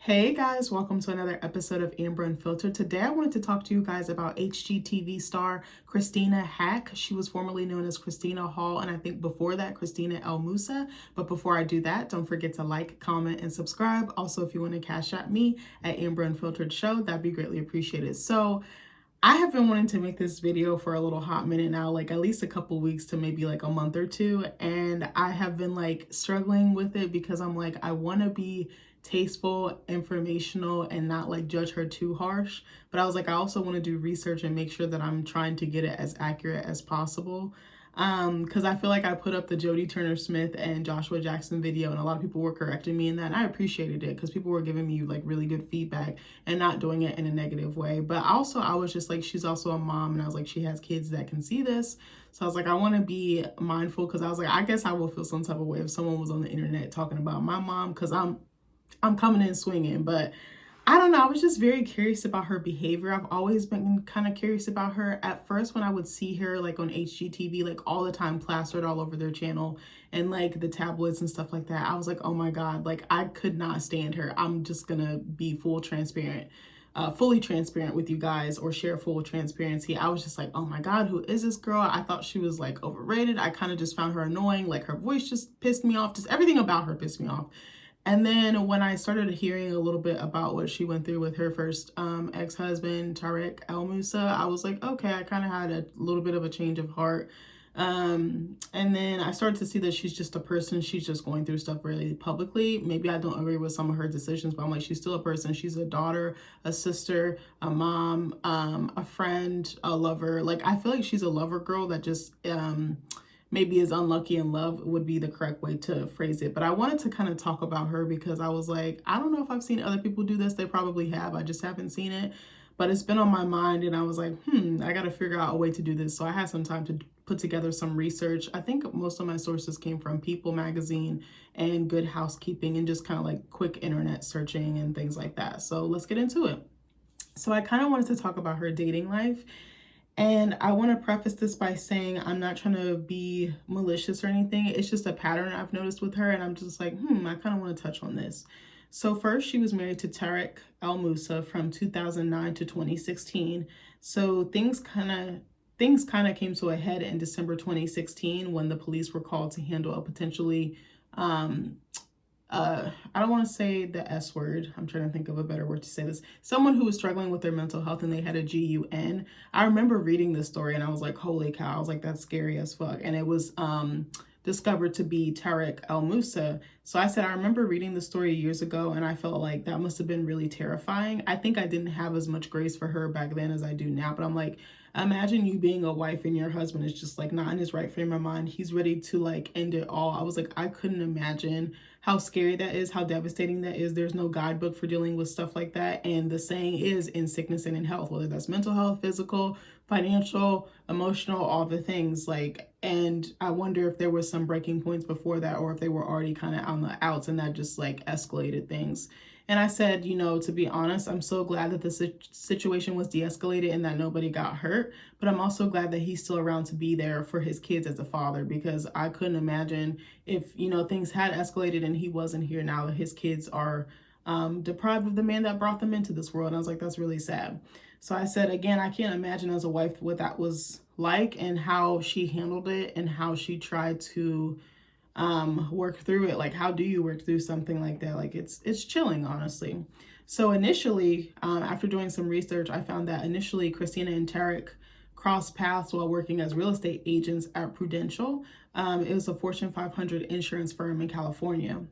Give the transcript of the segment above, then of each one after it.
Hey guys, welcome to another episode of Amber Unfiltered. Today I wanted to talk to you guys about HGTV star Christina Haack. She was formerly known as Christina Hall, and I think before that, Christina El Musa. But before I do that, don't forget to like, comment, and subscribe. Also, if you want to cash at me at AmberUnfilteredShow, that'd be greatly appreciated. So I have been wanting to make this video for a little hot minute now, like at least a couple weeks to maybe like a month or two. And I have been like struggling with it because I'm like, I want to be tasteful, informational, and not like judge her too harsh. But I was like, I also want to do research and make sure that I'm trying to get it as accurate as possible. Because I feel like I put up the Jodie Turner-Smith and Joshua Jackson video and a lot of people were correcting me in that, and I appreciated it because people were giving me like really good feedback and not doing it in a negative way. But also I was just like, she's also a mom, and I was like, she has kids that can see this. So I was like, I want to be mindful, because I was like, I guess I will feel some type of way if someone was on the internet talking about my mom, because I'm coming in swinging. But I don't know, I was just very curious about her behavior. I've always been kind of curious about her. At first, when I would see her like on HGTV, like all the time plastered all over their channel and like the tabloids and stuff like that, I was like, oh my God, like I could not stand her. I'm just gonna be fully transparent with you guys, or share full transparency. I was just like, oh my God, who is this girl? I thought she was like overrated. I kind of just found her annoying. Like her voice just pissed me off. Just everything about her pissed me off. And then when I started hearing a little bit about what she went through with her first ex-husband, Tarek El Musa, I was like, okay, I kind of had a little bit of a change of heart. And then I started to see that she's just a person. She's just going through stuff really publicly. Maybe I don't agree with some of her decisions, but I'm like, she's still a person. She's a daughter, a sister, a mom, a friend, a lover. Like, I feel like she's a lover girl that just maybe is unlucky in love would be the correct way to phrase it. But I wanted to kind of talk about her because I was like, I don't know if I've seen other people do this. They probably have. I just haven't seen it. But it's been on my mind, and I was like, I got to figure out a way to do this. So I had some time to put together some research. I think most of my sources came from People magazine and Good Housekeeping, and just kind of like quick internet searching and things like that. So let's get into it. So I kind of wanted to talk about her dating life. And I want to preface this by saying I'm not trying to be malicious or anything. It's just a pattern I've noticed with her, and I'm just like, I kind of want to touch on this. So first, she was married to Tarek El Musa from 2009 to 2016. So things kind of came to a head in December 2016 when the police were called to handle a potentially I don't want to say the S word. I'm trying to think of a better word to say this. Someone who was struggling with their mental health, and they had a GUN. I remember reading this story and I was like, holy cow. I was like, that's scary as fuck. And it was discovered to be Tarek El Musa. So I said, I remember reading the story years ago, and I felt like that must have been really terrifying. I think I didn't have as much grace for her back then as I do now, but I'm like, imagine you being a wife and your husband is just like not in his right frame of mind. He's ready to like end it all. I was like, I couldn't imagine how scary that is, how devastating that is. There's no guidebook for dealing with stuff like that. And the saying is, in sickness and in health, whether that's mental health, physical, financial, emotional, all the things. Like, and I wonder if there was some breaking points before that, or if they were already kind of on the outs and that just like escalated things. And I said, to be honest, I'm so glad that the situation was de-escalated and that nobody got hurt. But I'm also glad that he's still around to be there for his kids as a father, because I couldn't imagine if, things had escalated and he wasn't here now, that his kids are deprived of the man that brought them into this world. And I was like, that's really sad. So I said, again, I can't imagine as a wife what that was like, and how she handled it, and how she tried to work through it. Like, how do you work through something like that? Like, it's chilling, honestly. So initially, after doing some research, I found that initially Christina and Tarek crossed paths while working as real estate agents at Prudential. It was a Fortune 500 insurance firm in California.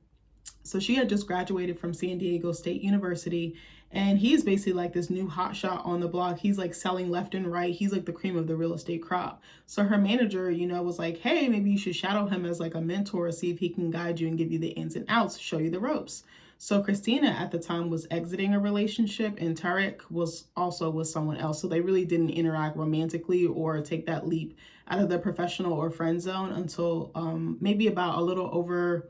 So she had just graduated from San Diego State University, and he's basically like this new hotshot on the block. He's like selling left and right. He's like the cream of the real estate crop. So her manager, was like, hey, maybe you should shadow him as like a mentor, see if he can guide you and give you the ins and outs, show you the ropes. So Christina at the time was exiting a relationship, and Tarek was also with someone else. So they really didn't interact romantically or take that leap out of the professional or friend zone until maybe about a little over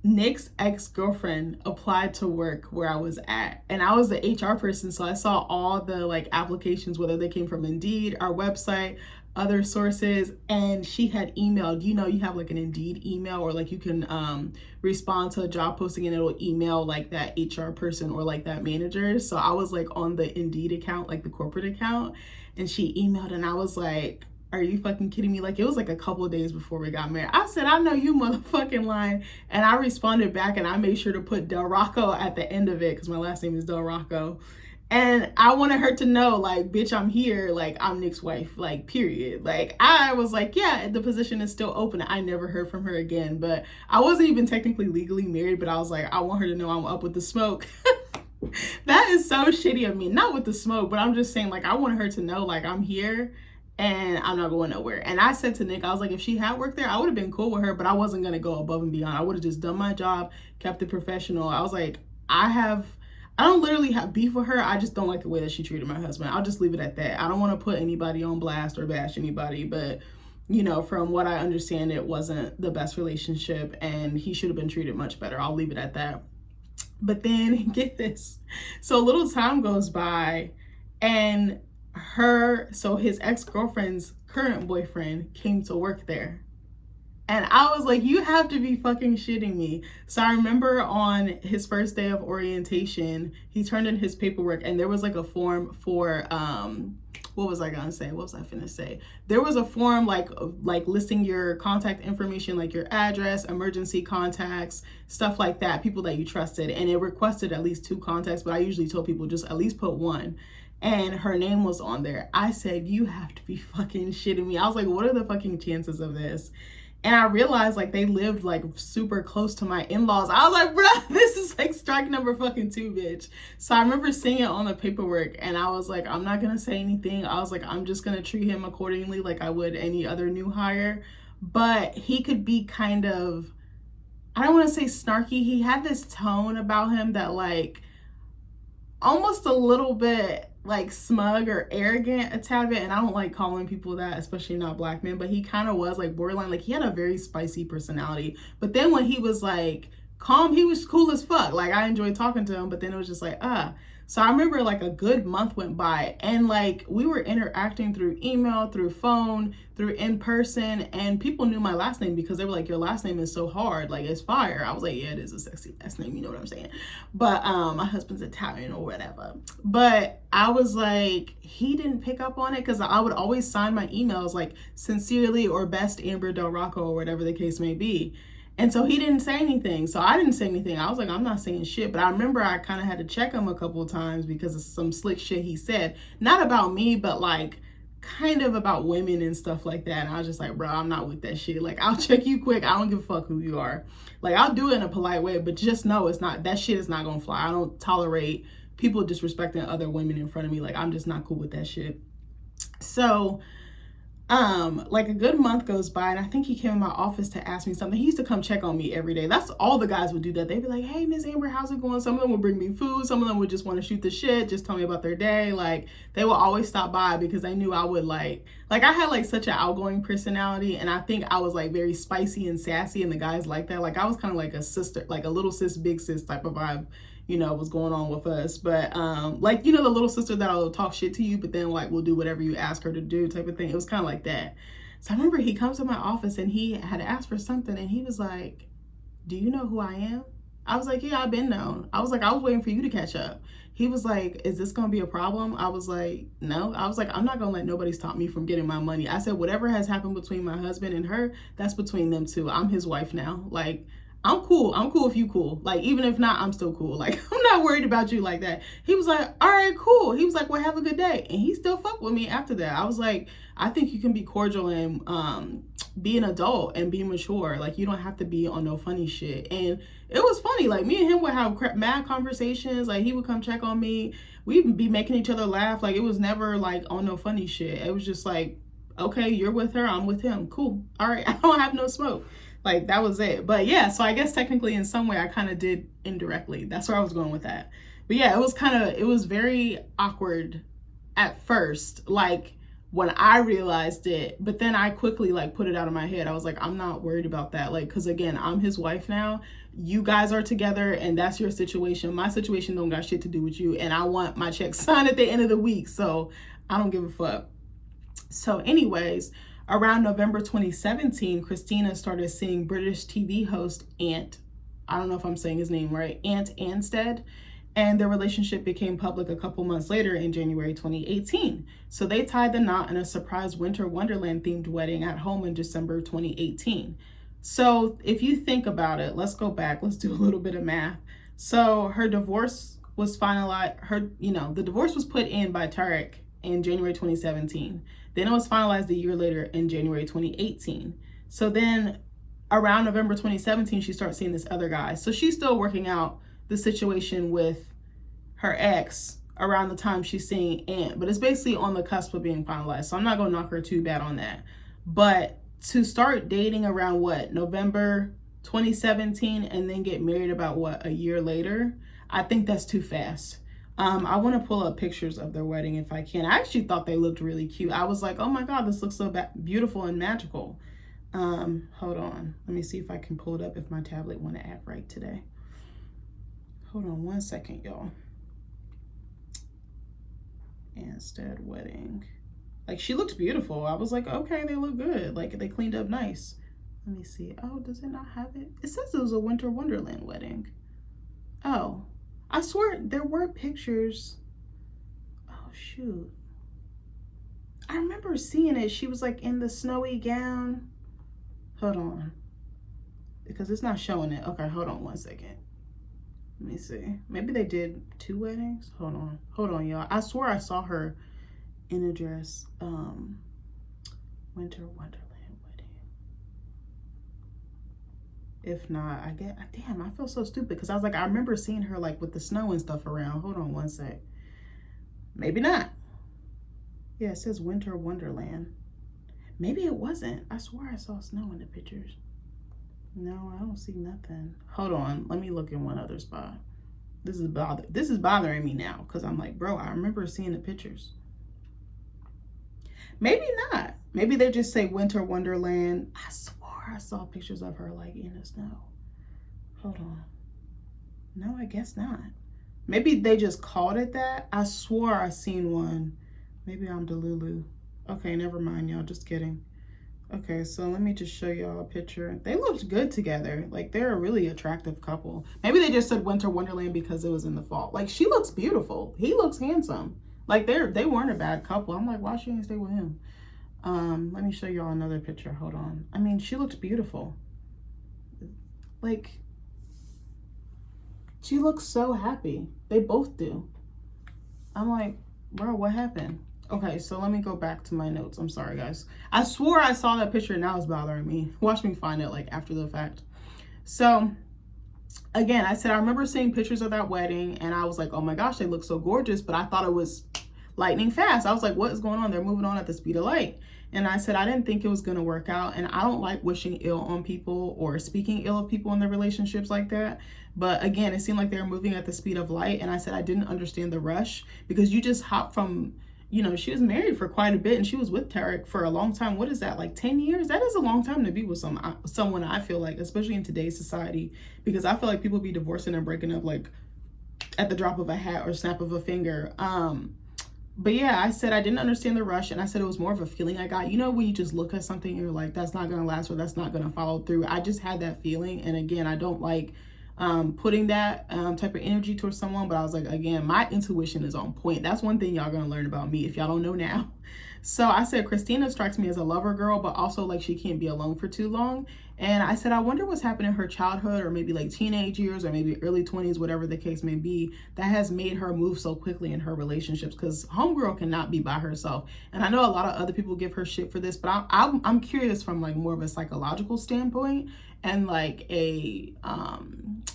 Nick's ex-girlfriend applied to work where I was at, and I was the HR person, so I saw all the like applications, whether they came from Indeed, our website, other sources, and she had emailed, you know, you have like an Indeed email, or like you can respond to a job posting and it'll email like that HR person or like that manager. So I was like on the Indeed account, like the corporate account, and she emailed, and I was like, are you fucking kidding me? Like, it was like a couple of days before we got married. I said, I know you motherfucking lying. And I responded back, and I made sure to put Del Rocco at the end of it because my last name is Del Rocco. And I wanted her to know, like, bitch, I'm here. Like, I'm Nick's wife, like, period. Like, I was like, yeah, the position is still open. I never heard from her again. But I wasn't even technically legally married, but I was like, I want her to know I'm up with the smoke. That is so shitty of me. Not with the smoke, but I'm just saying, like, I wanted her to know, like, I'm here and I'm not going nowhere. And I said to Nick, I was like, if she had worked there, I would have been cool with her, but I wasn't going to go above and beyond. I would have just done my job, kept it professional. I was like, I don't literally have beef with her. I just don't like the way that she treated my husband. I'll just leave it at that. I don't want to put anybody on blast or bash anybody, but you know, from what I understand, it wasn't the best relationship and he should have been treated much better. I'll leave it at that. But then get this. So a little time goes by, and his ex-girlfriend's current boyfriend came to work there. And I was like, you have to be fucking shitting me. So I remember on his first day of orientation, he turned in his paperwork, and there was like a form for, what was I gonna say? What was I finna say? There was a form like listing your contact information, like your address, emergency contacts, stuff like that, people that you trusted. And it requested at least 2 contacts, but I usually told people just at least put 1. And her name was on there. I said, you have to be fucking shitting me. I was like, what are the fucking chances of this? And I realized like they lived like super close to my in-laws. I was like, bruh, this is like strike number fucking 2, bitch. So I remember seeing it on the paperwork, and I was like, I'm not gonna say anything. I was like, I'm just gonna treat him accordingly like I would any other new hire. But he could be kind of, I don't want to say snarky. He had this tone about him that like almost a little bit like smug or arrogant a tad bit, and I don't like calling people that, especially not black men, but he kind of was like borderline. Like, he had a very spicy personality, but then when he was like calm, he was cool as fuck. Like, I enjoyed talking to him, but then it was just like so I remember like a good month went by, and like we were interacting through email, through phone, through in person, and people knew my last name because they were like, your last name is so hard, like it's fire. I was like, yeah, it is a sexy last name, you know what I'm saying? But my husband's Italian or whatever. But I was like, he didn't pick up on it because I would always sign my emails like sincerely or best Amber Del Rocco or whatever the case may be. And so he didn't say anything. So I didn't say anything. I was like, I'm not saying shit. But I remember I kind of had to check him a couple of times because of some slick shit he said. Not about me, but like kind of about women and stuff like that. And I was just like, bro, I'm not with that shit. Like, I'll check you quick. I don't give a fuck who you are. Like, I'll do it in a polite way, but just know it's not, that shit is not gonna fly. I don't tolerate people disrespecting other women in front of me. Like, I'm just not cool with that shit. So like a good month goes by, and I think he came in my office to ask me something. He used to come check on me every day. That's all the guys would do that. They'd be like, hey, Miss Amber, how's it going? Some of them would bring me food. Some of them would just want to shoot the shit, just tell me about their day. Like, they would always stop by because they knew I would like I had like such an outgoing personality, and I think I was like very spicy and sassy, and the guys like that. Like, I was kind of like a sister, like a little sis, big sis type of vibe, you know, was going on with us. But like, you know, the little sister that'll talk shit to you, but then like will do whatever you ask her to do type of thing. It was kind of like that. So I remember he comes to my office, and he had asked for something, and he was like, do you know who I am? I was like, yeah, I've been known. I was like, I was waiting for you to catch up. He was like, is this gonna be a problem? I was like, no. I was like, I'm not gonna let nobody stop me from getting my money. I said, whatever has happened between my husband and her, that's between them two. I'm his wife now. Like, I'm cool. I'm cool if you cool. Like, even if not, I'm still cool. Like, I'm not worried about you like that. He was like, all right, cool. He was like, well, have a good day. And he still fucked with me after that. I was like, I think you can be cordial and be an adult and be mature. Like, you don't have to be on no funny shit. And it was funny. Like, me and him would have mad conversations. Like, he would come check on me. We'd be making each other laugh. Like, it was never like on no funny shit. It was just like, okay, you're with her, I'm with him. Cool. All right. I don't have no smoke. Like, that was it. But yeah, so I guess technically in some way I kind of did indirectly. That's where I was going with that. But yeah, it was very awkward at first. Like, when I realized it, but then I quickly like put it out of my head. I was like, I'm not worried about that. Like, cause again, I'm his wife now. You guys are together and that's your situation. My situation don't got shit to do with you. And I want my check signed at the end of the week. So I don't give a fuck. So anyways, around November 2017, Christina started seeing British TV host Ant, I don't know if I'm saying his name right, Ant Anstead, and their relationship became public a couple months later in January 2018. So they tied the knot in a surprise Winter Wonderland themed wedding at home in December 2018. So if you think about it, let's go back, let's do a little bit of math. So her divorce was finalized, the divorce was put in by Tarek in January 2017. Then it was finalized a year later in January 2018. So then around November 2017, she starts seeing this other guy. So she's still working out the situation with her ex around the time she's seeing Ant, but it's basically on the cusp of being finalized. So I'm not gonna knock her too bad on that. But to start dating around November 2017 and then get married about a year later, I think that's too fast. I want to pull up pictures of their wedding if I can. I actually thought they looked really cute. I was like, oh my God, this looks so beautiful and magical. Hold on. Let me see if I can pull it up if my tablet want to act right today. Hold on one second, y'all. Anstead wedding. Like, she looks beautiful. I was like, okay, they look good. Like, they cleaned up nice. Let me see. Oh, does it not have it? It says it was a Winter Wonderland wedding. Oh, I swear there were pictures. Oh, shoot. I remember seeing it. She was like in the snowy gown. Hold on. Because it's not showing it. Okay, hold on one second. Let me see. Maybe they did 2 weddings. Hold on. Hold on, y'all. I swear I saw her in a dress. Winter Wonderland wedding. If not, damn, I feel so stupid because I was like, I remember seeing her like with the snow and stuff around. Hold on one sec. Maybe not. Yeah, it says Winter Wonderland. Maybe it wasn't. I swear I saw snow in the pictures. No, I don't see nothing. Hold on. Let me look in one other spot. This is bothering me now because I'm like, bro, I remember seeing the pictures. Maybe not. Maybe they just say Winter Wonderland. I swore I saw pictures of her like in the snow. Hold on. No, I guess not. Maybe they just called it that. I swore I seen one. Maybe I'm Delulu. Okay, never mind, y'all. Just kidding. Okay, so let me just show y'all a picture. They looked good together. Like, they're a really attractive couple. Maybe they just said Winter Wonderland because it was in the fall. Like, she looks beautiful. He looks handsome. Like, they weren't a bad couple. I'm like, why she didn't stay with him? Let me show y'all another picture. Hold on. I mean, she looked beautiful. Like, she looks so happy. They both do. I'm like, bro, what happened? Okay, so let me go back to my notes. I'm sorry, guys. I swore I saw that picture and now it's bothering me. Watch me find it like after the fact. So again, I said I remember seeing pictures of that wedding and I was like, oh my gosh, they look so gorgeous, but I thought it was lightning fast. I was like, what is going on? They're moving on at the speed of light. And I said, I didn't think it was going to work out. And I don't like wishing ill on people or speaking ill of people in their relationships like that. But again, it seemed like they were moving at the speed of light. And I said, I didn't understand the rush because you just hop from, you know, she was married for quite a bit and she was with Tarek for a long time. What is that, like 10 years? That is a long time to be with someone, I feel like, especially in today's society, because I feel like people be divorcing and breaking up like at the drop of a hat or snap of a finger. But yeah, I said I didn't understand the rush, and I said it was more of a feeling I got. You know, when you just look at something, you're like, that's not going to last or that's not going to follow through. I just had that feeling. And again, I don't like putting that type of energy towards someone, but I was like, again, my intuition is on point. That's one thing y'all going to learn about me if y'all don't know now. So I said, Christina strikes me as a lover girl, but also like she can't be alone for too long. And I said, I wonder what's happened in her childhood or maybe like teenage years or maybe early 20s, whatever the case may be, that has made her move so quickly in her relationships, because homegirl cannot be by herself. And I know a lot of other people give her shit for this, but I'm curious from like more of a psychological standpoint and like a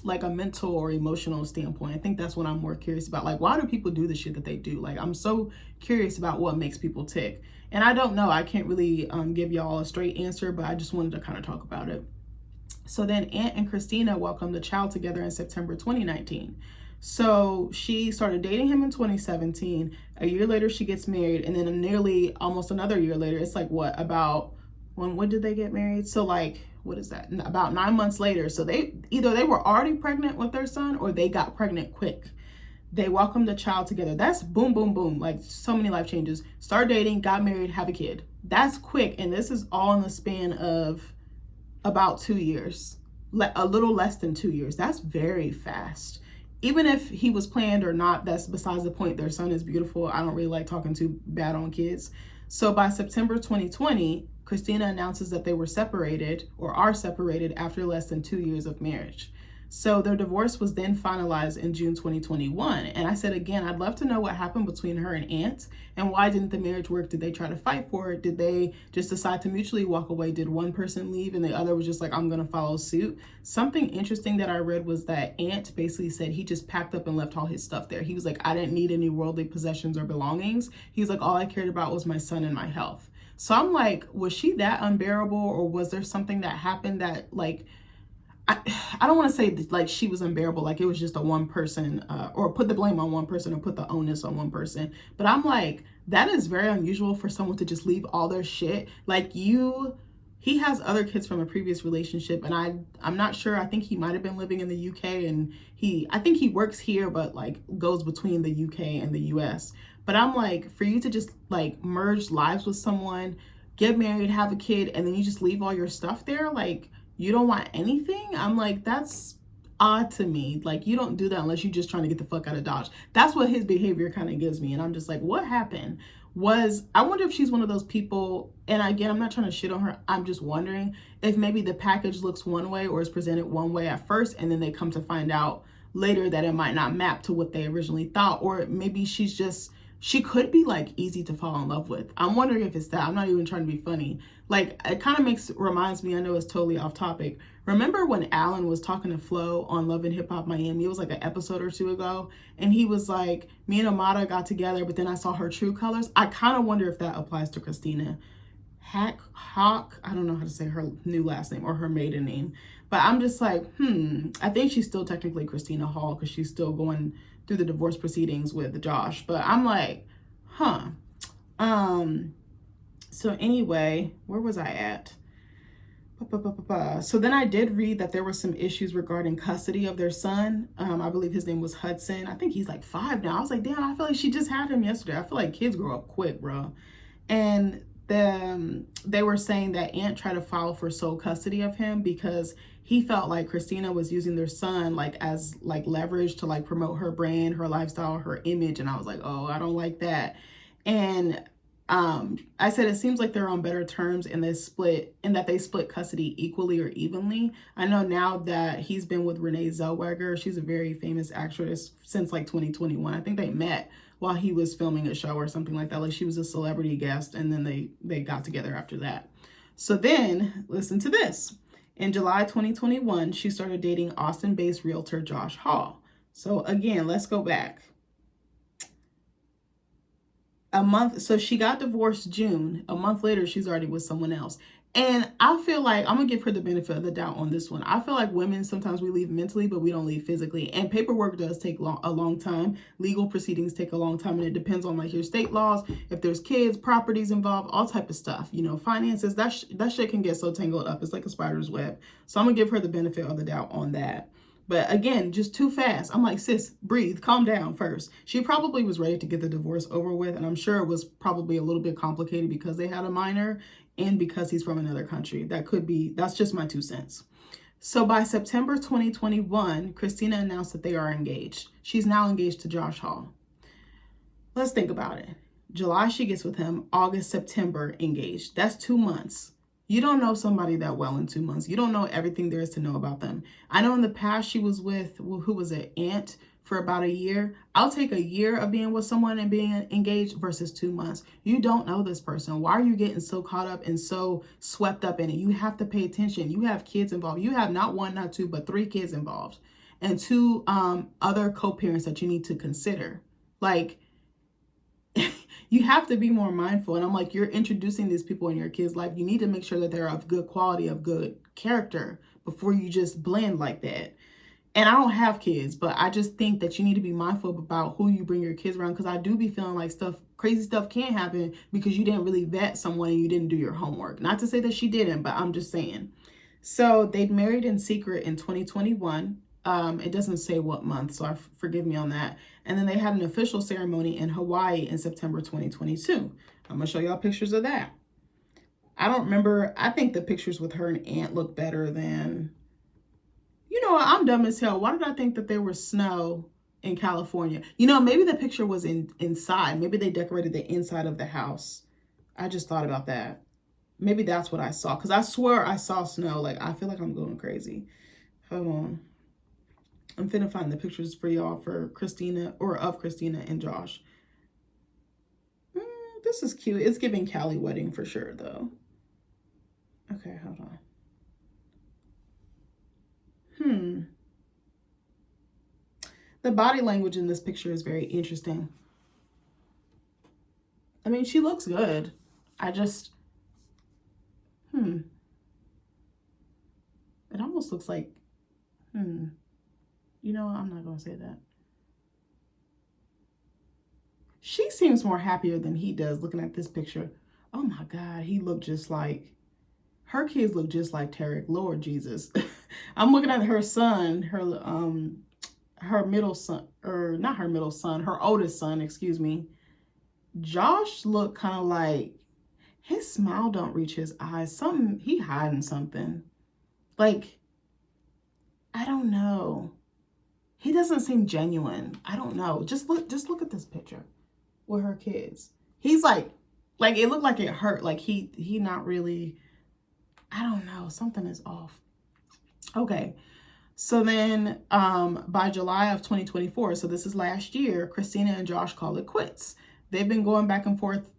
mental or emotional standpoint. I think that's what I'm more curious about. Like, why do people do the shit that they do? Like, I'm so curious about what makes people tick. And I don't know, I can't really give y'all a straight answer, but I just wanted to kind of talk about it. So then Ant and Christina welcomed a child together in September 2019. So she started dating him in 2017. A year later, she gets married. And then nearly almost another year later, it's like what, about when did they get married? So like, what is that? About 9 months later. So they were already pregnant with their son or they got pregnant quick. They welcomed a child together. That's boom, boom, boom. Like so many life changes. Start dating, got married, have a kid. That's quick. And this is all in the span of about 2 years, a little less than 2 years. That's very fast. Even if he was planned or not, that's besides the point. Their son is beautiful. I don't really like talking too bad on kids. So by September 2020, Christina announces that they were separated or are separated after less than 2 years of marriage. So their divorce was then finalized in June 2021. And I said, again, I'd love to know what happened between her and Ant and why didn't the marriage work? Did they try to fight for it? Did they just decide to mutually walk away? Did one person leave and the other was just like, I'm going to follow suit? Something interesting that I read was that Ant basically said he just packed up and left all his stuff there. He was like, I didn't need any worldly possessions or belongings. He's like, all I cared about was my son and my health. So I'm like, was she that unbearable, or was there something that happened that like, I don't want to say like she was unbearable, like it was just a one person, or put the blame on one person or put the onus on one person. But I'm like, that is very unusual for someone to just leave all their shit. Like he has other kids from a previous relationship, and I'm not sure. I think he might have been living in the UK, and I think he works here, but like goes between the UK and the US. But I'm like, for you to just like merge lives with someone, get married, have a kid, and then you just leave all your stuff there, like you don't want anything? I'm like, that's odd to me. Like, you don't do that unless you're just trying to get the fuck out of Dodge. That's what his behavior kind of gives me. And I'm just like, what happened? I wonder if she's one of those people, and again, I'm not trying to shit on her. I'm just wondering if maybe the package looks one way or is presented one way at first, and then they come to find out later that it might not map to what they originally thought. Or maybe she could be like easy to fall in love with. I'm wondering if it's that. I'm not even trying to be funny. Like, it kind of reminds me, I know it's totally off topic. Remember when Alan was talking to Flo on Love and Hip Hop Miami? It was like an episode or two ago. And he was like, me and Amada got together, but then I saw her true colors. I kind of wonder if that applies to Christina Haack. I don't know how to say her new last name or her maiden name. But I'm just like, I think she's still technically Christina Hall because she's still going through the divorce proceedings with Josh. But I'm like, so anyway, where was I at? So then I did read that there were some issues regarding custody of their son. I believe his name was Hudson. I think he's like 5 now. I was like, damn, I feel like she just had him yesterday. I feel like kids grow up quick, bro. And they were saying that Ant tried to file for sole custody of him because he felt like Christina was using their son like as like leverage to like promote her brand, her lifestyle, her image. And I was like, oh, I don't like that. And I said, it seems like they're on better terms and that they split custody equally or evenly. I know now that he's been with Renee Zellweger. She's a very famous actress since like 2021. I think they met while he was filming a show or something like that. Like she was a celebrity guest and then they got together after that. So then listen to this. In July 2021, she started dating Austin-based realtor Josh Hall. So again, let's go back. So she got divorced June. A month later, she's already with someone else. And I feel like I'm gonna give her the benefit of the doubt on this one. I feel like women, sometimes we leave mentally, but we don't leave physically. And paperwork does take a long time. Legal proceedings take a long time, and it depends on like your state laws, if there's kids, properties involved, all type of stuff. You know, finances. That shit can get so tangled up. It's like a spider's web. So I'm gonna give her the benefit of the doubt on that. But again, just too fast. I'm like, sis, breathe, calm down first. She probably was ready to get the divorce over with. And I'm sure it was probably a little bit complicated because they had a minor and because he's from another country. That's just my 2 cents. So by September 2021, Christina announced that they are engaged. She's now engaged to Josh Hall. Let's think about it. July, she gets with him. August, September, engaged. That's 2 months. You don't know somebody that well in 2 months. You don't know everything there is to know about them. I know in the past she was with, who was it, Ant, for about a year. I'll take a year of being with someone and being engaged versus 2 months. You don't know this person. Why are you getting so caught up and so swept up in it? You have to pay attention. You have kids involved. You have not 1, not 2, but 3 kids involved. And 2 other co-parents that you need to consider. Like, you have to be more mindful. And I'm like, you're introducing these people in your kids' life. You need to make sure that they're of good quality, of good character before you just blend like that. And I don't have kids, but I just think that you need to be mindful about who you bring your kids around, because I do be feeling like crazy stuff can happen because you didn't really vet someone and you didn't do your homework. Not to say that she didn't, but I'm just saying. So they'd married in secret in 2021. It doesn't say what month, so forgive me on that. And then they had an official ceremony in Hawaii in September 2022. I'm gonna show y'all pictures of that. I don't remember. I think the pictures with her and Aunt look better than, you know what? I'm dumb as hell. Why did I think that there was snow in California? You know, maybe the picture was inside. Maybe they decorated the inside of the house. I just thought about that. Maybe that's what I saw, because I swear I saw snow. Like, I feel like I'm going crazy. Hold on. I'm finna find the pictures for y'all for Christina, or of Christina and Josh. This is cute. It's giving Cali wedding for sure, though. Okay, hold on. The body language in this picture is very interesting. I mean, she looks good. I just, it almost looks like, you know, I'm not going to say that. She seems more happier than he does looking at this picture. Oh my God, he looked just like, her kids look just like Tarek. Lord Jesus. I'm looking at her son, her middle son, or not her middle son, her oldest son, excuse me. Josh looked kind of like, his smile don't reach his eyes. He hiding something. Like, I don't know. He doesn't seem genuine. I don't know. Just look at this picture with her kids. He's like it looked like it hurt. Like he not really, I don't know. Something is off. Okay. So then by July of 2024, so this is last year, Christina and Josh call it quits. They've been going back and forth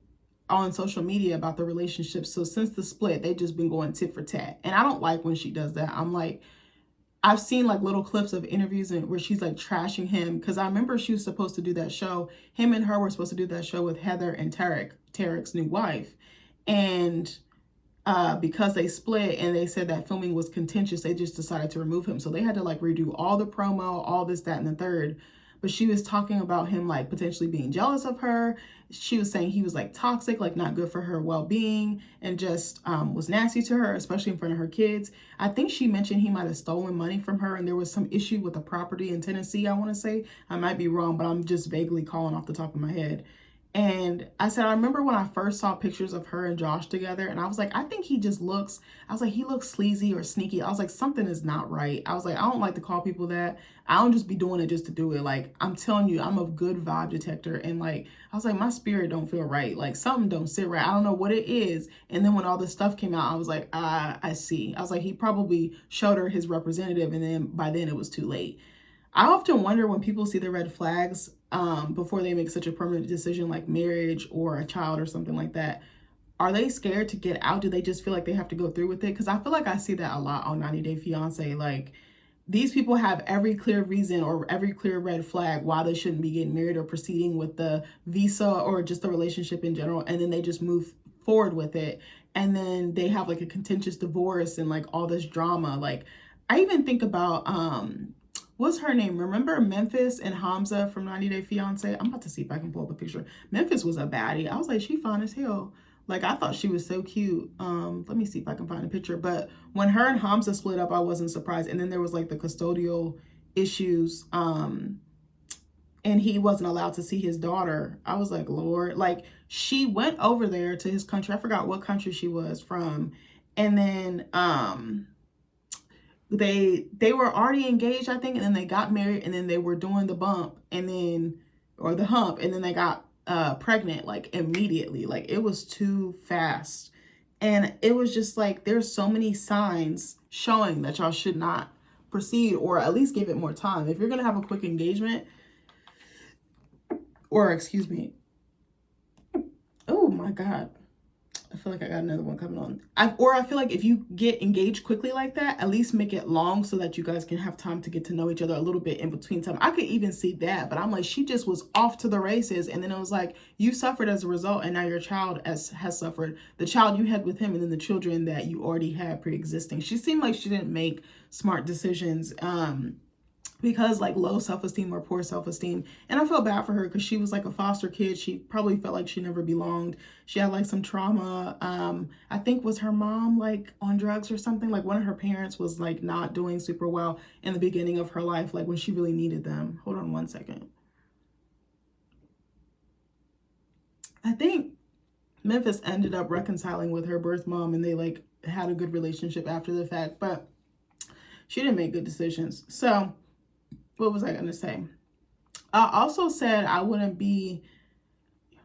on social media about the relationship. So since the split, they've just been going tit for tat. And I don't like when she does that. I'm like, I've seen like little clips of interviews where she's like trashing him, because I remember she was supposed to do that show. Him and her were supposed to do that show with Heather and Tarek's new wife. And because they split and they said that filming was contentious, they just decided to remove him. So they had to like redo all the promo, all this, that, and the third. But she was talking about him like potentially being jealous of her. She was saying he was like toxic, like not good for her well-being, and just was nasty to her, especially in front of her kids. I think she mentioned he might have stolen money from her, and there was some issue with a property in Tennessee, I want to say. I might be wrong, but I'm just vaguely calling off the top of my head. And I said, I remember when I first saw pictures of her and Josh together, and I was like, I think he just looks, I was like, he looks sleazy or sneaky. I was like, something is not right. I was like, I don't like to call people that. I don't just be doing it just to do it. Like, I'm telling you, I'm a good vibe detector. And like, I was like, my spirit don't feel right. Like, something don't sit right. I don't know what it is. And then when all this stuff came out, I was like, I see. I was like, he probably showed her his representative, and then by then it was too late. I often wonder when people see the red flags before they make such a permanent decision like marriage or a child or something like that. Are they scared to get out? Do they just feel like they have to go through with it? Because I feel like I see that a lot on 90 Day Fiance. Like, these people have every clear reason or every clear red flag why they shouldn't be getting married or proceeding with the visa or just the relationship in general. And then they just move forward with it. And then they have like a contentious divorce and like all this drama. Like, I even think about, what's her name? Remember Memphis and Hamza from 90 Day Fiance? I'm about to see if I can pull up a picture. Memphis was a baddie. I was like, she fine as hell. Like, I thought she was so cute. Let me see if I can find a picture. But when her and Hamza split up, I wasn't surprised. And then there was like the custodial issues. And he wasn't allowed to see his daughter. I was like, Lord. Like, she went over there to his country. I forgot what country she was from. And then they were already engaged, I think, and then they got married, and then they were doing the bump, and then, or the hump, and then they got pregnant like immediately. Like, it was too fast. And it was just like, there's so many signs showing that y'all should not proceed, or at least give it more time. If you're gonna have a quick engagement, or excuse me, oh my God, I feel like I got another one coming on. I feel like if you get engaged quickly like that, at least make it long so that you guys can have time to get to know each other a little bit in between time. I could even see that, but I'm like, she just was off to the races. And then it was like, you suffered as a result, and now your child has suffered. The child you had with him, and then the children that you already had pre-existing. She seemed like she didn't make smart decisions. because like low self-esteem or poor self-esteem. And I felt bad for her because she was like a foster kid. She probably felt like she never belonged. She had like some trauma. I think was her mom like on drugs or something. Like one of her parents was like not doing super well in the beginning of her life, like when she really needed them. Hold on one second. I think Memphis ended up reconciling with her birth mom and they like had a good relationship after the fact, but she didn't make good decisions. So what was I going to say? I also said I wouldn't be,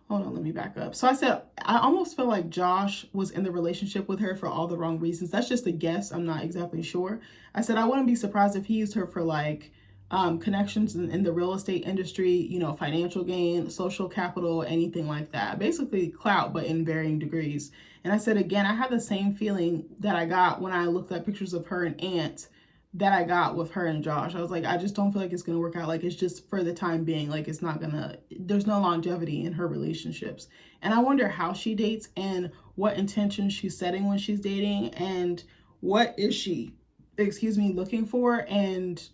hold on, let me back up. So I said, I almost feel like Josh was in the relationship with her for all the wrong reasons. That's just a guess. I'm not exactly sure. I said, I wouldn't be surprised if he used her for like connections in the real estate industry, you know, financial gain, social capital, anything like that. Basically clout, but in varying degrees. And I said, again, I had the same feeling that I got when I looked at pictures of her and Aunt that I got with her and Josh. I was like, I just don't feel like it's going to work out. Like, it's just for the time being, like, it's not going to, there's no longevity in her relationships. And I wonder how she dates and what intentions she's setting when she's dating and what is she, looking for, and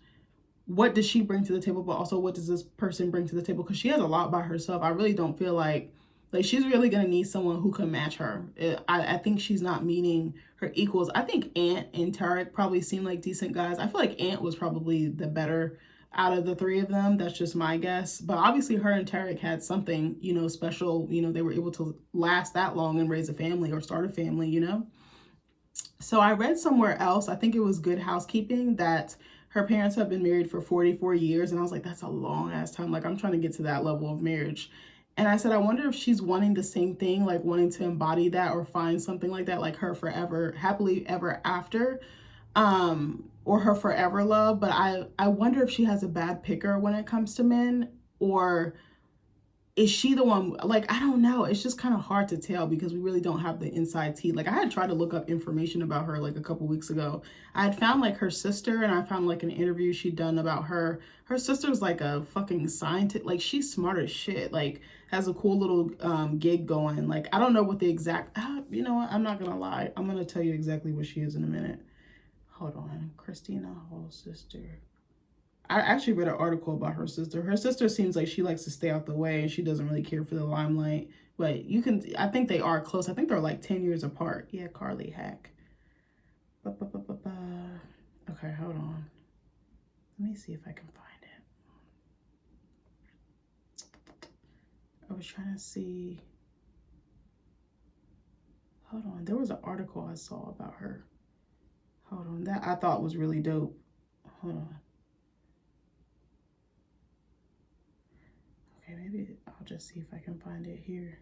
what does she bring to the table, but also what does this person bring to the table? Because she has a lot by herself. I really don't feel like she's really going to need someone who can match her. I think she's not meeting her equals. I think Ant and Tarek probably seem like decent guys. I feel like Ant was probably the better out of the three of them. That's just my guess. But obviously her and Tarek had something, you know, special. You know, they were able to last that long and raise a family or start a family, you know. So I read somewhere else, I think it was Good Housekeeping, that her parents have been married for 44 years. And I was like, that's a long ass time. Like, I'm trying to get to that level of marriage. And I said, I wonder if she's wanting the same thing, like wanting to embody that or find something like that, like her forever, happily ever after, or her forever love. But I wonder if she has a bad picker when it comes to men, or is she the one? Like, I don't know. It's just kind of hard to tell because we really don't have the inside tea. Like, I had tried to look up information about her like a couple weeks ago. I had found like her sister, and I found like an interview she'd done about her. Her sister's like a fucking scientist. Like, she's smart as shit. Like, has a cool little gig going. Like, I don't know what the exact, you know what? I'm not going to lie. I'm going to tell you exactly what she is in a minute. Hold on. Christina Hall's sister. I actually read an article about her sister. Her sister seems like she likes to stay out the way and she doesn't really care for the limelight. But you can, I think they are close. I think they're like 10 years apart. Yeah, Carly Haack. Okay, hold on. Let me see if I can find it. I was trying to see. Hold on. There was an article I saw about her. Hold on. That I thought was really dope. Hold on. Okay, maybe I'll just see if I can find it here.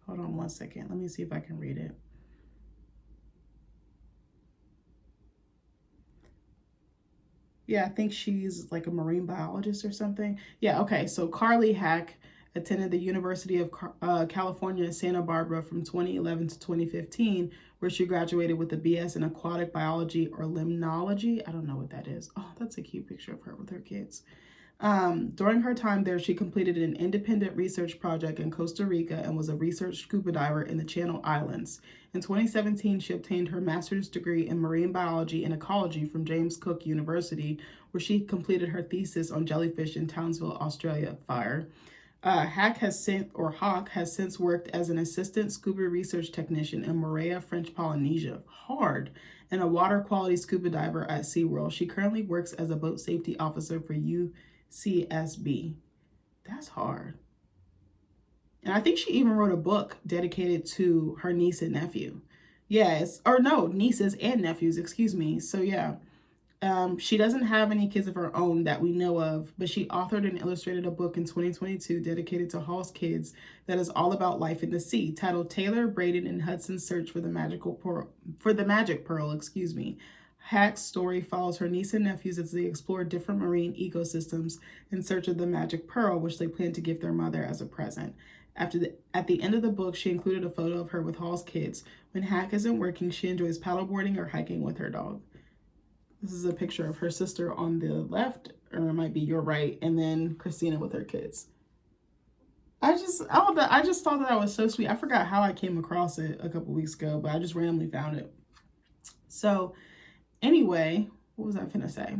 Hold on one second. Let me see if I can read it. Yeah, I think she's like a marine biologist or something. Yeah, okay. So Carly Haack attended the University of California, Santa Barbara from 2011 to 2015, where she graduated with a BS in aquatic biology or limnology. I don't know what that is. Oh, that's a cute picture of her with her kids. During her time there, she completed an independent research project in Costa Rica and was a research scuba diver in the Channel Islands. In 2017, she obtained her master's degree in marine biology and ecology from James Cook University, where she completed her thesis on jellyfish in Townsville, Australia. Fire. Haack has since worked as an assistant scuba research technician in Moorea, French Polynesia, hard, and a water quality scuba diver at SeaWorld. She currently works as a boat safety officer for UCSB. That's hard. And I think she even wrote a book dedicated to her niece and nephew. Yes, or no, nieces and nephews, excuse me. So yeah. She doesn't have any kids of her own that we know of, but she authored and illustrated a book in 2022 dedicated to Hall's kids that is all about life in the sea, titled Taylor, Braden, and Hudson's Search for the Magic Pearl, excuse me. Haack's story follows her niece and nephews as they explore different marine ecosystems in search of the magic pearl, which they plan to give their mother as a present. At the end of the book, she included a photo of her with Hall's kids. When Haack isn't working, she enjoys paddleboarding or hiking with her dog. This is a picture of her sister on the left, or it might be your right, and then Christina with her kids. I just thought that was so sweet. I forgot how I came across it a couple weeks ago, but I just randomly found it. So anyway, what was I finna say?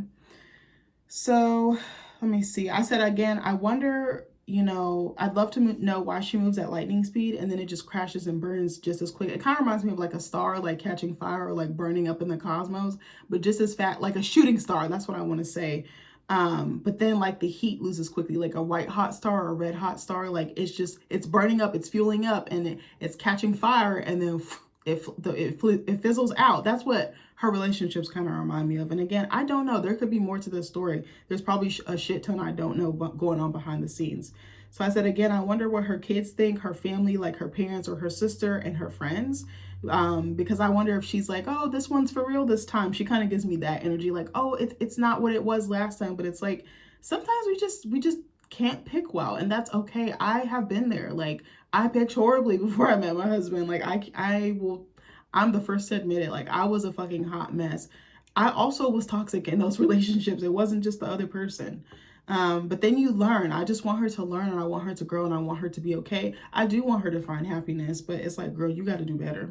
So let me see. I said again, I wonder, I'd love to know why she moves at lightning speed and then it just crashes and burns just as quick. It kind of reminds me of like a star, like catching fire or like burning up in the cosmos, but just as fat, like a shooting star. That's what I want to say. But then like the heat loses quickly, like a white hot star or a red hot star. Like it's burning up, it's fueling up, and it's catching fire, and then it fizzles out. That's what her relationships kind of remind me of. And again, I don't know. There could be more to this story. There's probably a shit ton I don't know going on behind the scenes. So I said again, I wonder what her kids think, her family, like her parents or her sister and her friends. Because I wonder if she's like, oh, this one's for real this time. She kind of gives me that energy, like, oh, it's not what it was last time, but it's like sometimes we just can't pick well, and that's okay. I have been there. Like I picked horribly before I met my husband. Like I'm the first to admit it. Like I was a fucking hot mess. I also was toxic in those relationships. It wasn't just the other person. But then you learn. I just want her to learn and I want her to grow and I want her to be okay. I do want her to find happiness, but it's like, girl, you got to do better.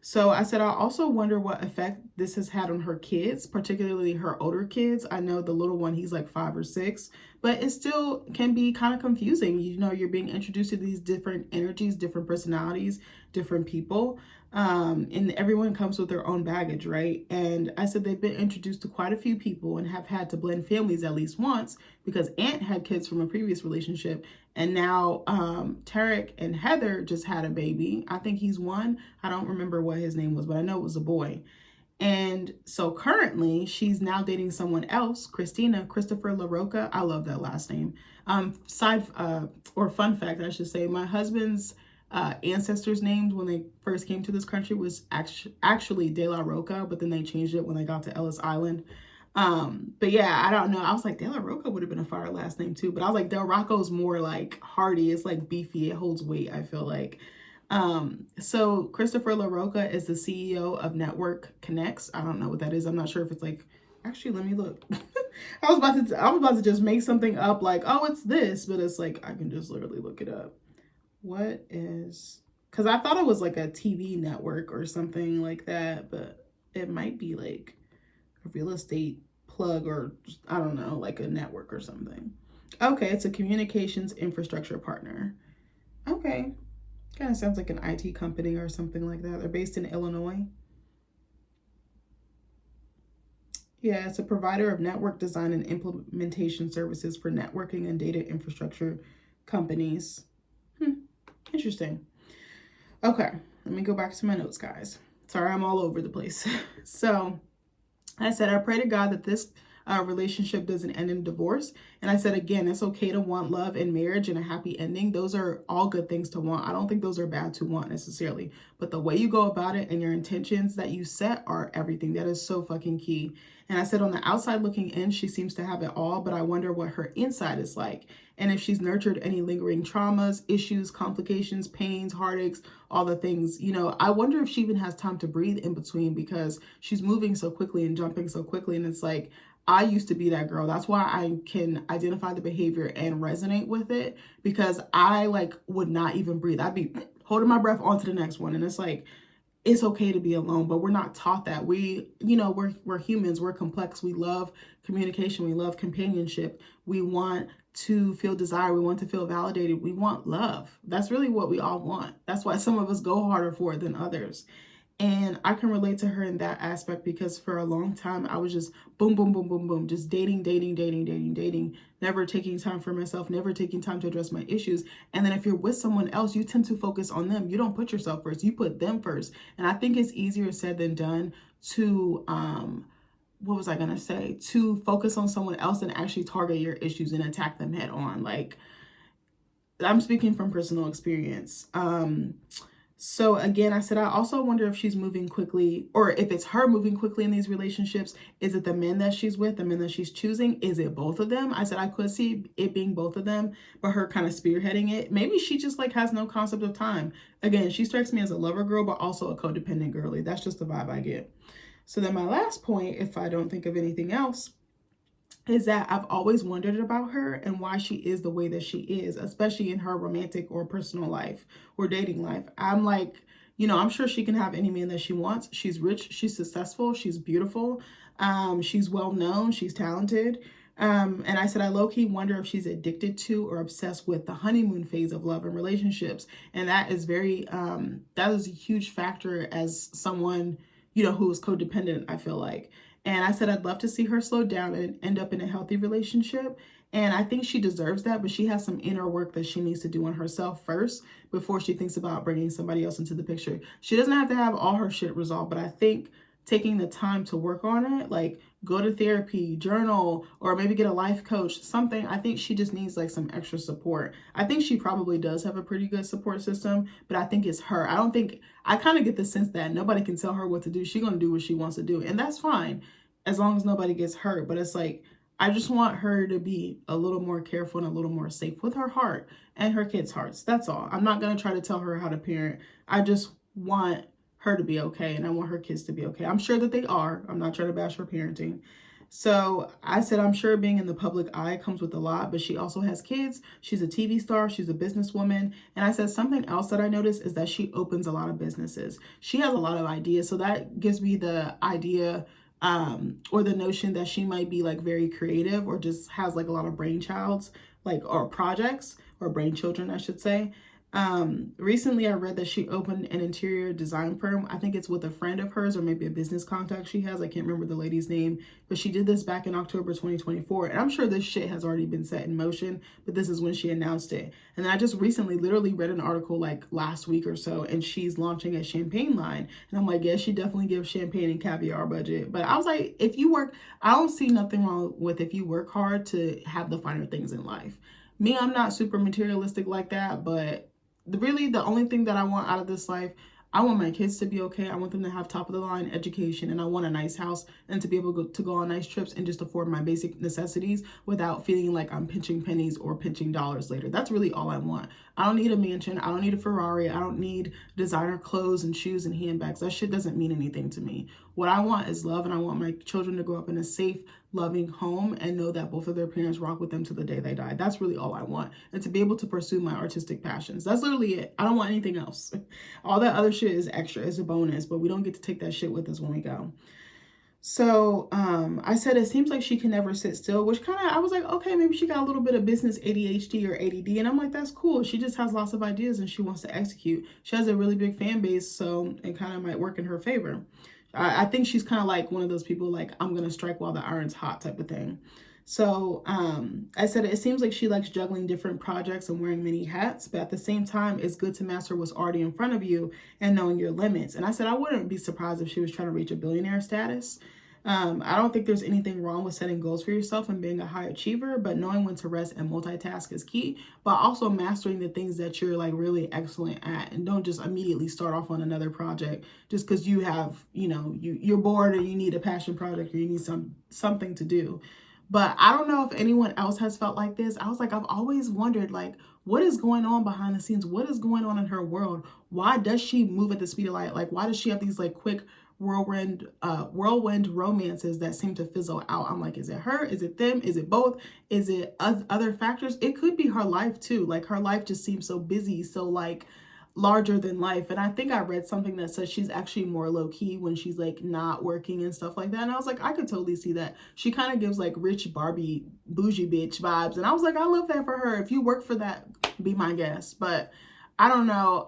So I said, I also wonder what effect this has had on her kids, particularly her older kids. I know the little one, he's like 5 or 6, but it still can be kind of confusing. You're being introduced to these different energies, different personalities, different people. And everyone comes with their own baggage, right? And I said they've been introduced to quite a few people and have had to blend families at least once because Aunt had kids from a previous relationship. And now Tarek and Heather just had a baby. I think he's 1. I don't remember what his name was, but I know it was a boy. And so currently she's now dating someone else, Christopher LaRocca. I love that last name. Fun fact, I should say, my husband's ancestors' names when they first came to this country was actually De La Roca, but then they changed it when they got to Ellis Island. But yeah, I don't know. I was like, De La Roca would have been a fire last name too, but I was like, Del Rocco's more like hearty. It's like beefy. It holds weight, I feel like. So Christopher LaRocca is the CEO of Network Connects. I don't know what that is. I'm not sure if it's like, actually, let me look. I was about to just make something up like, oh, it's this, but it's like, I can just literally look it up. What is, because I thought it was like a TV network or something like that, but it might be like a real estate plug or I don't know, like a network or something. Okay, it's a communications infrastructure partner. Okay, kind of sounds like an IT company or something like that. They're based in Illinois. Yeah, it's a provider of network design and implementation services for networking and data infrastructure companies. Interesting. Okay, let me go back to my notes, guys. Sorry, I'm all over the place. So I said, I pray to God that this relationship doesn't end in divorce. And I said, again, it's okay to want love and marriage and a happy ending. Those are all good things to want. I don't think those are bad to want necessarily. But the way you go about it and your intentions that you set are everything. That is so fucking key. And I said, on the outside looking in, she seems to have it all, but I wonder what her inside is like. And if she's nurtured any lingering traumas, issues, complications, pains, heartaches, all the things, I wonder if she even has time to breathe in between because she's moving so quickly and jumping so quickly. And it's like, I used to be that girl. That's why I can identify the behavior and resonate with it because I like would not even breathe. I'd be holding my breath on to the next one. And it's like, it's okay to be alone, but we're not taught that. We're humans, we're complex. We love communication. We love companionship. We want to feel desire. We want to feel validated. We want love. That's really what we all want. That's why some of us go harder for it than others. And I can relate to her in that aspect because for a long time, I was just boom, boom, boom, boom, boom, just dating, never taking time for myself, never taking time to address my issues. And then if you're with someone else, you tend to focus on them. You don't put yourself first, you put them first. And I think it's easier said than done to, what was I going to say? To focus on someone else and actually target your issues and attack them head on. Like, I'm speaking from personal experience. So again, I said, I also wonder if she's moving quickly or if it's her moving quickly in these relationships. Is it the men that she's with, the men that she's choosing? Is it both of them? I said, I could see it being both of them, but her kind of spearheading it. Maybe she just like has no concept of time. Again, she strikes me as a lover girl, but also a codependent girly. That's just the vibe I get. So then my last point, if I don't think of anything else, is that I've always wondered about her and why she is the way that she is, especially in her romantic or personal life or dating life. I'm like, I'm sure she can have any man that she wants. She's rich, she's successful, she's beautiful, she's well known, she's talented. And I said, I low-key wonder if she's addicted to or obsessed with the honeymoon phase of love and relationships. And that is that is a huge factor as someone, who is codependent, I feel like. And I said, I'd love to see her slow down and end up in a healthy relationship. And I think she deserves that, but she has some inner work that she needs to do on herself first before she thinks about bringing somebody else into the picture. She doesn't have to have all her shit resolved, but I think taking the time to work on it, like go to therapy, journal, or maybe get a life coach, something. I think she just needs like some extra support. I think she probably does have a pretty good support system, but I think it's her. I kind of get the sense that nobody can tell her what to do. She's going to do what she wants to do. And that's fine as long as nobody gets hurt. But it's like, I just want her to be a little more careful and a little more safe with her heart and her kids' hearts. That's all. I'm not going to try to tell her how to parent. I just want her to be okay, and I want her kids to be okay. I'm sure that they are. I'm not trying to bash her parenting. So I said, I'm sure being in the public eye comes with a lot, but she also has kids. She's a TV star. She's a businesswoman. And I said, something else that I noticed is that she opens a lot of businesses. She has a lot of ideas. So that gives me the idea or the notion that she might be like very creative or just has like a lot of brainchilds, like, or projects, or brain children, I should say. Recently I read that she opened an interior design firm. I think it's with a friend of hers or maybe a business contact she has. I can't remember the lady's name, but she did this back in October 2024. And I'm sure this shit has already been set in motion, but this is when she announced it. And then I just recently literally read an article like last week or so, and she's launching a champagne line. And I'm like, yeah, she definitely gives champagne and caviar budget. But I was like, I don't see nothing wrong with if you work hard to have the finer things in life. Me, I'm not super materialistic like that, but really the only thing that I want out of this life, I want my kids to be okay. I want them to have top of the line education, and I want a nice house and to be able to go on nice trips and just afford my basic necessities without feeling like I'm pinching pennies or pinching dollars later. That's really all I want. I don't need a mansion. I don't need a Ferrari. I don't need designer clothes and shoes and handbags. That shit doesn't mean anything to me. What I want is love, and I want my children to grow up in a safe, loving home and know that both of their parents rock with them to the day they die. That's really all I want. And to be able to pursue my artistic passions. That's literally it. I don't want anything else. All that other shit is extra, it's a bonus, but we don't get to take that shit with us when we go. So I said, it seems like she can never sit still, which I was like, okay, maybe she got a little bit of business ADHD or ADD. And I'm like, that's cool. She just has lots of ideas and she wants to execute. She has a really big fan base, so it kind of might work in her favor. I think she's kind of like one of those people like, I'm going to strike while the iron's hot type of thing. So I said, it seems like she likes juggling different projects and wearing many hats, but at the same time, it's good to master what's already in front of you and knowing your limits. And I said, I wouldn't be surprised if she was trying to reach a billionaire status. I don't think there's anything wrong with setting goals for yourself and being a high achiever, but knowing when to rest and multitask is key, but also mastering the things that you're like really excellent at, and don't just immediately start off on another project just because you have, you're bored or you need a passion project or you need something to do. But I don't know if anyone else has felt like this. I was like, I've always wondered, like, what is going on behind the scenes? What is going on in her world? Why does she move at the speed of light? Like, why does she have these like quick whirlwind romances that seem to fizzle out? I'm like, is it her? Is it them? Is it both? Is it other factors? It could be her life too. Like, her life just seems so busy, so like larger than life. And I think I read something that says she's actually more low-key when she's like not working and stuff like that. And I was like, I could totally see that. She kind of gives like rich Barbie bougie bitch vibes, and I was like, I love that for her. If you work for that, be my guest. But I don't know.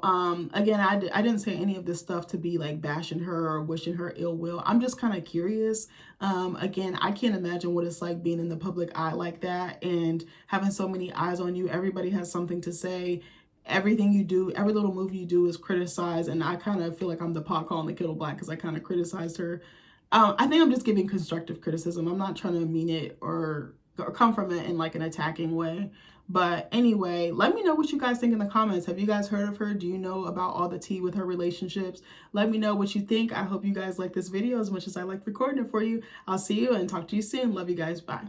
Again, I didn't say any of this stuff to be like bashing her or wishing her ill will. I'm just kind of curious. Again, I can't imagine what it's like being in the public eye like that and having so many eyes on you. Everybody has something to say. Everything you do, every little move you do is criticized. And I kind of feel like I'm the pot calling the kettle black because I kind of criticized her. I think I'm just giving constructive criticism. I'm not trying to mean it or come from it in like an attacking way. But anyway, let me know what you guys think in the comments. Have you guys heard of her? Do you know about all the tea with her relationships? Let me know what you think. I hope you guys like this video as much as I like recording it for you. I'll see you and talk to you soon. Love you guys. Bye.